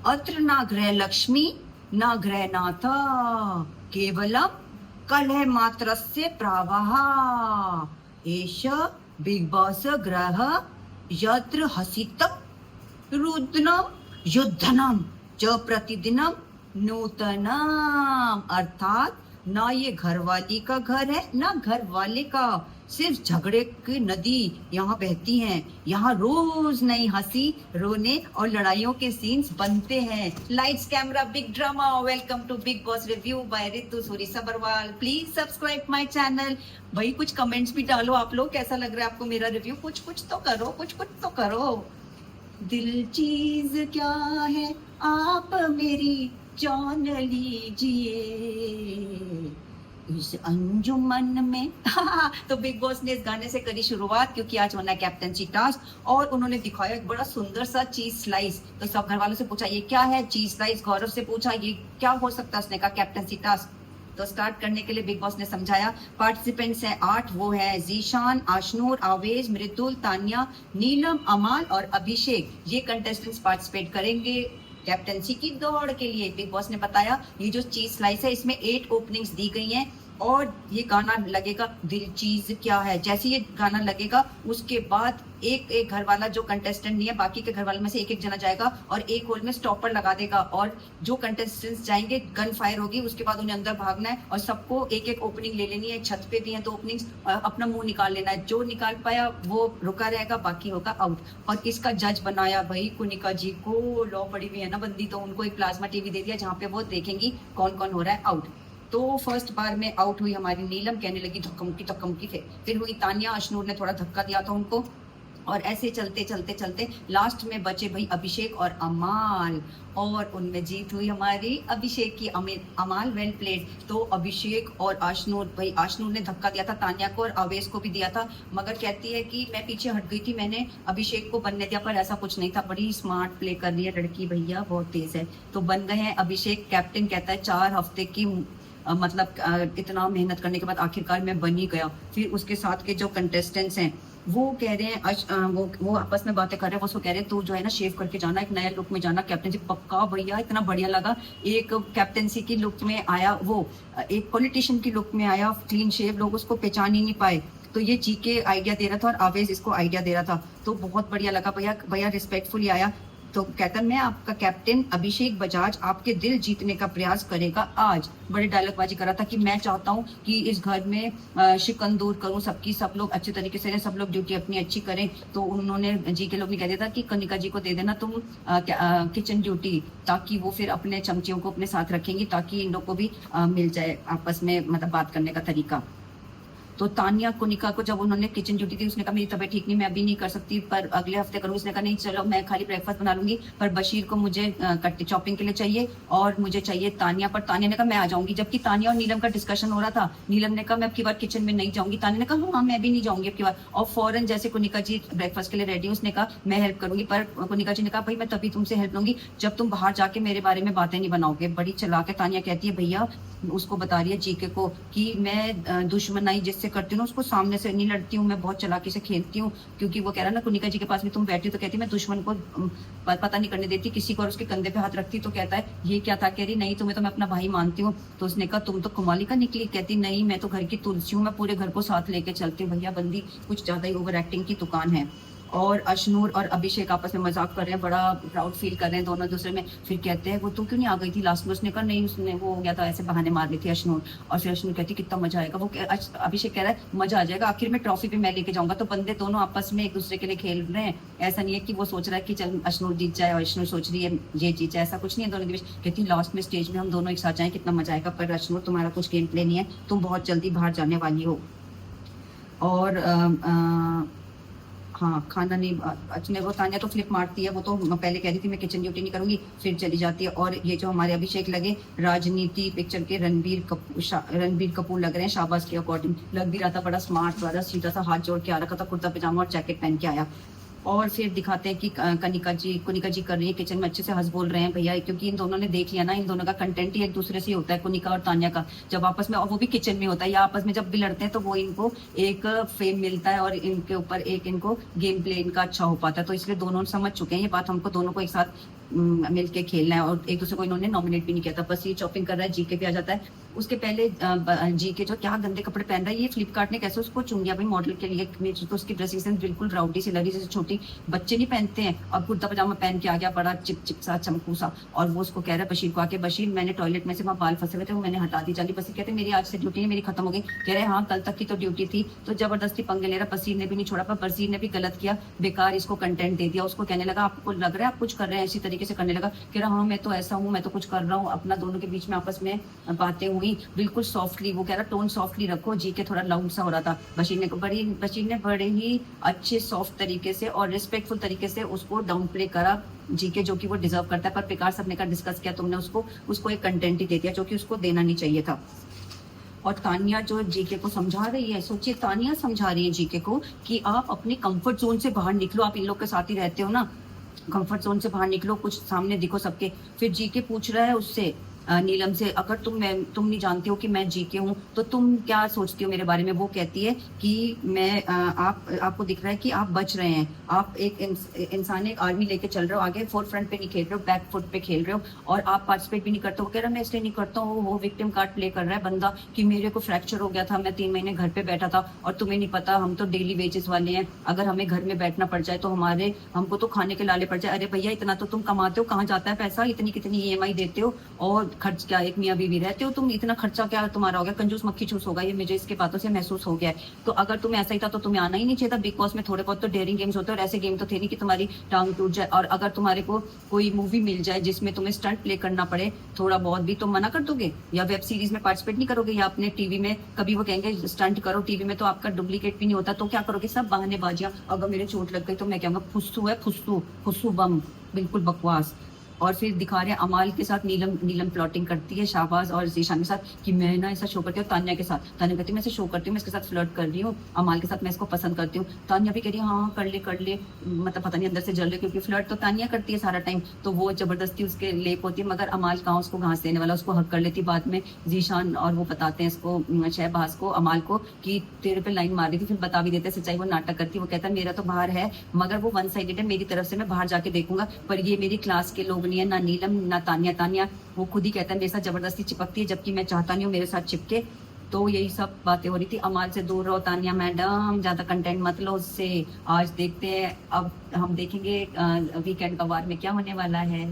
अत्र न गृह लक्ष्मी न गृह नाथ, केवलम कलह मात्रस्य प्रावः। एष बिग बॉस ग्रह यत्र हसितम रुद्रम युद्धनम च प्रतिदिनम नूतनम। अर्थात ना ये घरवाली का घर है ना घर वाले का, सिर्फ झगड़े की नदी यहाँ बहती हैं। यहाँ रोज नई हंसी, रोने और लड़ाइयों के सीन्स बनते हैं। Lights camera big drama. Welcome to Bigg Boss review by Ritu Suri Sabharwal. Please subscribe my channel. भाई कुछ कमेंट्स भी डालो आप लोग, कैसा लग रहा है आपको मेरा रिव्यू? कुछ तो करो, कुछ तो करो। दिल चीज क्या है आप मेरी जान लीजिए इस अंजुमन में। तो बिग बॉस ने इस गाने से करी शुरुआत, क्योंकि आज होना है कैप्टनसी टास्क और उन्होंने दिखाया एक बड़ा सुंदर सा चीज स्लाइस। तो सब घर वालों से पूछा ये क्या है चीज स्लाइस, गौरव से पूछा ये क्या हो सकता है, उसने कहा कैप्टनसी टास्क। तो स्टार्ट करने के लिए बिग बॉस ने समझाया पार्टिसिपेंट्स हैं 8, वो है जीशान, आशनूर, आवेश, मृदुल, तान्या, नीलम, अमाल और अभिषेक। ये कंटेस्टेंट्स पार्टिसिपेट करेंगे कैप्टनसी की दौड़ के लिए। बिग बॉस ने बताया ये जो चीज स्लाइस है इसमें 8 ओपनिंग्स दी गई हैं और ये गाना लगेगा दिल चीज क्या है। जैसे ये गाना लगेगा उसके बाद एक एक घर वाला जो कंटेस्टेंट नहीं है, बाकी के घर वालों में से एक एक जना जाएगा और एक होल में स्टॉपर लगा देगा और जो कंटेस्टेंट्स जाएंगे गन फायर होगी, उसके बाद उन्हें अंदर भागना है और सबको एक एक ओपनिंग ले लेनी है। छत पे भी है 2 ओपनिंग्स, अपना मुंह निकाल लेना है। जो निकाल पाया वो रुका रहेगा, बाकी होगा आउट। और इसका जज बनाया भाई कुनिका जी को। लॉ पड़ी हुई है ना बंदी, तो उनको एक प्लाज्मा टीवी दे दिया जहाँ पे वो देखेंगी कौन कौन हो रहा है आउट। तो फर्स्ट बार में आउट हुई हमारी नीलम, कहने लगी धक्कमुक्की। फिर हुई तान्या, अशनूर ने थोड़ा धक्का दिया था उनको और ऐसे चलते चलते चलते लास्ट में बचे भाई अभिषेक और अमाल और उनमें जीत हुई हमारी अभिषेक की। अमाल वेल प्लेड। तो अभिषेक और आशनूर, भाई आशनूर ने धक्का दिया था तान्या को और अवेश को भी दिया था, मगर कहती है कि मैं पीछे हट गई थी, मैंने अभिषेक को बनने दिया, पर ऐसा कुछ नहीं था। बड़ी स्मार्ट प्ले कर रही है लड़की भैया, बहुत तेज है। तो बन गए हैं अभिषेक कैप्टन। कहता है 4 हफ्ते की मतलब इतना मेहनत करने के बाद आखिरकार मैं बन ही गया। फिर उसके साथ के जो कंटेस्टेंट्स हैं वो कह रहे हैं वो आपस में बातें कर रहे हैं। वो उसको कह रहे हैं तू जो है ना शेव करके जाना, एक नया लुक में जाना कैप्टनसी। पक्का भैया, इतना बढ़िया लगा। एक कैप्टनसी की लुक में आया, वो एक पॉलिटिशियन की लुक में आया, क्लीन शेव, लोग उसको पहचान ही नहीं पाए। तो ये जी के आइडिया दे रहा था और आवेश इसको आइडिया दे रहा था, तो बहुत बढ़िया लगा। भैया रिस्पेक्टफुली आया। तो कहता मैं आपका कैप्टन अभिषेक बजाज आपके दिल जीतने का प्रयास करेगा आज। बड़े डायलॉगबाजी कर रहा था कि मैं चाहता हूँ कि इस घर में शिकन दूर करूँ सबकी, सब लोग अच्छे तरीके से रहें, सब लोग ड्यूटी अपनी अच्छी करें। तो उन्होंने जी के लोग ने कह दिया था कि कनिका जी को दे देना तुम किचन ड्यूटी, ताकि वो फिर अपने चमचियों को अपने साथ रखेंगी, ताकि इन लोग को भी मिल जाए आपस में मतलब बात करने का तरीका। तो तान्या कुनिका को जब उन्होंने किचन ड्यूटी दी, उसने कहा मेरी तबीयत ठीक नहीं, मैं अभी नहीं कर सकती, पर अगले हफ्ते करूँ। उसने कहा नहीं चलो मैं खाली ब्रेकफास्ट बना लूंगी, पर बशीर को मुझे कट्टी चॉपिंग के लिए चाहिए और मुझे चाहिए तान्या। पर तान्या ने कहा मैं आ जाऊंगी। जबकि तान्या और नीलम का डिस्कशन हो रहा था, नीलम ने कहा मैं अब की बार किचन में नहीं जाऊंगी। तान्या ने कहा हाँ मैं भी नहीं जाऊंगी अब की बार। और फौरन जैसे कुनिका जी ब्रेकफास्ट के लिए रेडी, उसने कहा मैं हेल्प करूंगी। पर कुनिका जी ने कहा भाई मैं तभी तुमसे हेल्प लूंगी जब तुम बाहर जाके मेरे बारे में बातें नहीं बनाओगे। बड़ी चलाक है तान्या। कहती है भैया, उसको बता रही है जीके को कि मैं दुश्मनाई जिससे करती हूँ उसको सामने से नहीं लड़ती हूँ, मैं बहुत चलाकी से खेलती हूँ। क्योंकि वो कह रहा ना कुनिका जी के पास भी तुम बैठी तो कहती मैं दुश्मन को पता नहीं करने देती किसी को, और उसके कंधे पे हाथ रखती। तो कहता है ये क्या था? कह रही नहीं तुम्हें तो मैं अपना भाई मानती हूँ। तो उसने कहा तुम तो कमाली का निकली। कहती नहीं मैं तो घर की तुलसी हूँ, मैं पूरे घर को साथ लेके चलती हूँ। भैया बंदी कुछ ज्यादा ही ओवर एक्टिंग की दुकान है। और अशनूर और अभिषेक आपस में मजाक कर रहे हैं, बड़ा प्राउड फील कर रहे हैं दोनों दूसरे में। फिर कहते हैं वो तू क्यों नहीं आ गई थी लास्ट में? उसने कहा नहीं, उसने वो हो गया था, ऐसे बहाने मार रही थी अशनूर। और फिर अशनूर कहती कितना मजा आएगा। वो अभिषेक कह रहा है मजा आ जाएगा, आखिर में ट्रॉफी भी मैं लेके जाऊंगा। तो बंदे दोनों आपस में एक दूसरे के लिए खेल रहे हैं। ऐसा नहीं है कि वो सोच रहा है कि चल अशनूर जीत जाए और अशनूर सोच रही है ये जीत जाए, ऐसा कुछ नहीं है दोनों के बीच। कहती लास्ट में स्टेज में हम दोनों एक साथ जाए कितना मजा आएगा। पर अशनूर तुम्हारा कुछ गेम प्ले नहीं है, तुम बहुत जल्दी बाहर जाने वाली हो। और हाँ खाना नहीं अच्छा, वो तान्या तो फ्लिप मारती है। वो तो पहले कह रही थी मैं किचन ड्यूटी नहीं करूंगी, फिर चली जाती है। और ये जो हमारे अभिषेक लगे राजनीति पिक्चर के रणबीर कपूर लग रहे हैं, शाबाश के अकॉर्डिंग लग भी रहा था। बड़ा स्मार्ट वाला सीधा सा हाथ जोड़ के आ रखा था, कुर्ता पजामा और जैकेट पहन के आया। और फिर दिखाते हैं कि कुनिका जी कर रही है किचन में, अच्छे से हंस बोल रहे हैं भैया, क्योंकि इन दोनों ने देख लिया ना, इन दोनों का कंटेंट ही एक दूसरे से होता है, कुनिका और तान्या का जब आपस में, और वो भी किचन में होता है, या आपस में जब भी लड़ते हैं तो वो इनको एक फेम मिलता है और इनके ऊपर एक इनको गेम प्ले इनका अच्छा हो पाता है। तो इसलिए दोनों समझ चुके हैं ये बात, हमको दोनों को एक साथ मिल के खेलना है, और एक दूसरे को इन्होंने नॉमिनेट भी नहीं किया था। बस ये चॉपिंग कर रहा है, जीके पे आ जाता है। उसके पहले जीके जो क्या गंदे कपड़े पहन रहा है, ये फ्लिपकार्ट ने कैसे उसको चुन लिया भाई मॉडल के लिए। मेरी तो उसकी ड्रेसिंग सेंस बिल्कुल राउटी सी लगी, जैसे छोटी बच्चे नहीं पहनते हैं। और कुर्ता पजामा पहन के आ गया बड़ा चिप चिप सा चमकू सा, और वो उसको कह रहा है बशीर को आके, बशीर मैंने टॉयलेट में से वहाँ बाल फंसे हुए थे वो मैंने हटा दी जाली। बशीर कहते मेरी आज से ड्यूटी है, मेरी खत्म हो गई। कह रहे हाँ कल तक की तो ड्यूटी थी। तो जबरदस्ती पंगे ले रहा, बशीर ने भी नहीं छोड़ा, पर बशीर ने भी गलत किया, बेकार इसको कंटेंट दे दिया। उसको कहने लगा आपको लग रहा है आप कुछ कर रहे हैं, इसी तरीके से करने लगा। कह रहा हाँ मैं तो ऐसा हूँ, मैं तो कुछ कर रहा हूँ। अपना दोनों के बीच में आपस में बातें हुई बिल्कुल सॉफ्टली। वो कह रहा टोन सॉफ्टली रखो, जी के थोड़ा लाउड सा हो रहा था। बशीर ने बड़े ही अच्छे सॉफ्ट तरीके से और रिस्पेक्टफुल तरीके से उसको डाउन प्ले करा, जी के जो कि वो डिजर्व करता है। पर बेकार सबने का डिस्कस किया, तुमने उसको एक कंटेंट ही दे दिया जो कि उसको देना नहीं चाहिए था। और तानिया जो जीके को समझा रही है, सोचिए तानिया समझा रही है जीके को कि आप अपने कंफर्ट जोन से बाहर निकलो। आप इन लोग के साथ ही रहते हो ना, कंफर्ट जोन से बाहर निकलो, कुछ सामने दिखो सबके। फिर जीके पूछ रहा है उससे नीलम से, अगर तुम नहीं जानती हो कि मैं जीके हूँ तो तुम क्या सोचती हो मेरे बारे में। वो कहती है कि मैं आपको दिख रहा है कि आप बच रहे हैं, आप एक इंसान एक आर्मी लेके चल रहे हो, आगे फोर फ्रंट पे नहीं खेल रहे हो, बैक फुट पे खेल रहे हो, और आप पार्टिसिपेट भी नहीं करते हो। कह रहा मैं इसलिए नहीं करता हूँ, वो विक्टिम कार्ड प्ले कर रहा है बंदा कि मेरे को फ्रैक्चर हो गया था, मैं 3 महीने घर पे बैठा था, और तुम्हें नहीं पता हम तो डेली वेजेस वाले हैं, अगर हमें घर में बैठना पड़ जाए तो हमको तो खाने के लाले पड़ जाए। अरे भैया इतना तो तुम कमाते हो, कहाँ जाता है पैसा, इतनी कितनी EMI देते हो, और खर्च क्या, एक मियाँ बीवी रहते हो तुम, इतना खर्चा क्या तुम्हारा हो गया, कंजूस मक्खी चूस होगा, ये मुझे इसके बातों से महसूस हो गया है। तो अगर तुम्हें ऐसा ही था तो तुम्हें आना ही नहीं चाहिए था बिग बॉस में। थोड़े बहुत तो डेयरिंग गेम्स होते हैं, और ऐसे गेम तो थे नहीं कि तुम्हारी टांग टूट जाए। और अगर तुम्हारे को कोई मूवी मिल जाए जिसमें तुम्हें स्टंट प्ले करना पड़े थोड़ा बहुत भी, तो मना कर दोगे, या वेब सीरीज में पार्टिसिपेट नहीं करोगे, या अपने टीवी में कभी वो कहेंगे स्टंट करो, टीवी में तो आपका डुप्लीकेट भी नहीं होता, तो क्या करोगे, सब बहानेबाजियां। अगर मेरे चोट लग गई तो मैं कहूँगा फुस्सू है, फुस्सू बम, बिल्कुल बकवास। और फिर दिखा रहे हैं अमाल के साथ नीलम प्लॉटिंग करती है शाहबाज और जीशान के साथ कि मैं ना ऐसा शो करती हूँ तान्या के साथ। तान्या कहती है मैं ऐसे शो करती हूँ, मैं इसके साथ फ्लर्ट कर रही हूँ, अमाल के साथ मैं इसको पसंद करती हूँ। तान्या भी कह रही है हाँ कर ले, मतलब पता नहीं अंदर से जल रहे, क्योंकि फ्लर्ट तो तान्या करती है सारा टाइम, तो वो जबरदस्ती उसके लेप होती है। मगर अमाल कहाँ उसको घास देने वाला, उसको हक कर लेती बाद में जीशान, और वो बताते हैं इसको शहबाज को, अमाल को, कि तेरे पे लाइन मार रही थी, फिर बता भी देते सच्चाई, वो नाटक करती। वो कहता है मेरा तो बाहर है, मगर वो वन साइडेड है, मेरी तरफ से मैं बाहर जाके देखूंगा, पर ये मेरी क्लास के लोग नहीं है, ना नीलम ना तान्या वो खुद ही कहता है मेरे साथ जबरदस्ती चिपकती है, जबकि मैं चाहता नहीं हूँ मेरे साथ चिपके। तो यही सब बातें हो रही थी। अमाल से दूर रहो तान्या मैडम, ज्यादा कंटेंट मत लो उससे। आज देखते हैं, अब हम देखेंगे वीकेंड का वार में क्या होने वाला है।